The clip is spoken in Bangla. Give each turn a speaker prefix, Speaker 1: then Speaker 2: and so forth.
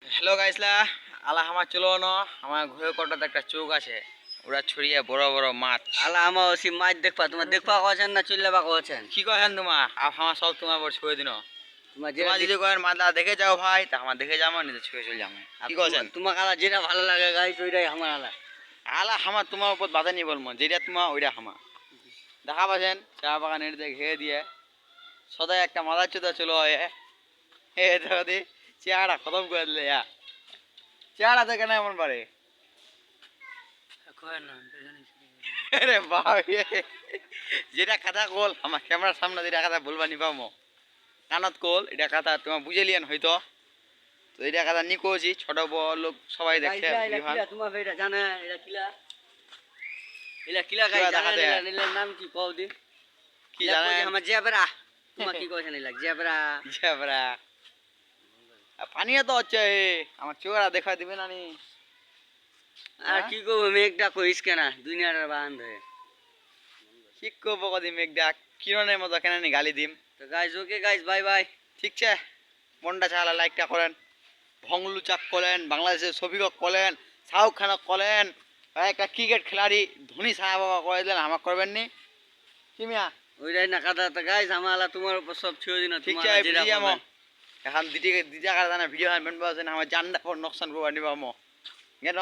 Speaker 1: হ্যালো গাইসলা আলা আমার চলো ন আমার ঘুরে কটাতে একটা চোখ আছে ওরা ছড়িয়ে বড় বড় মাছ
Speaker 2: আলা আমার ওসি মাছ দেখবা তোমার দেখবা কছেন না চুল্লেবা কছেন
Speaker 1: কি কহেন তোমার আমার সব তোমার পর ছুঁয়ে দিন
Speaker 2: তোমার
Speaker 1: তোমার যদি কয়েন মাদলা দেখে যাও ভাই তা আমার দেখে যাবো নিজে ছুঁয়ে চলে যাবো কি কছেন
Speaker 2: তোমাকে আলা যেটা ভালো লাগে গাইস ওইটাই আমার আলা
Speaker 1: আলা আমার তোমার উপর বাধা নিয়ে বলবো যেটা তোমার ওইটা আমার দেখা পাচ্ছেন চা বাগানের দিকে ঘেয়ে দিয়ে সদাই একটা মাদা চোদা চলো এ দেখো দি চেয়ারা খতম করে দিলে চেয়ারা দেখে না এমন পারে আরে বাবা যেটা কথা কল আমার ক্যামেরার সামনে যেটা কথা বলবা নিবামো কানত কল এটা কথা তোমার বুঝে লিয়ান হয়তো তো এটা কথা নি কইছি ছোট বড় লোক সবাই দেখে
Speaker 2: তোমার এটা জানে এটা কিলা এলা কিলা গাইস জানে এলার নাম কি কও দি
Speaker 1: কি জানে
Speaker 2: আমার জেবরা তোমার কি কইছেন এলা জেবরা
Speaker 1: জেবরা পানিও তো হচ্ছে আমার চোখরা দেখা দিবে না নি
Speaker 2: আর কি কব মেঘটা কইস কেনা দুনিয়ার বান্ধ হয়ে
Speaker 1: কি করবো কদি মেঘ ডাক কিরণের মতো কেন নি গালি দিম
Speaker 2: তো guys okay guys bye bye
Speaker 1: ঠিক আছে মনটা চালা লাইকটা করেন ভংলু চাক করেন বাংলাদেশের ছবিকক করেন শাহরুখ খানক করেন একটা ক্রিকেট খেলাড়ি ধোনি সাহা বাবা করে দিলেন আমার করবেন নি কিমিয়া
Speaker 2: ওইটাই না কথা তো গাইস আমালা তোমার উপর সব ছেড়ে দিন
Speaker 1: ঠিক আছে বুঝি আমো এখন দিদি দিদি কার জানা ভিডিও হান বেন বাজেন আমার জানডা পর নকশান করবা নিবা আমো কেন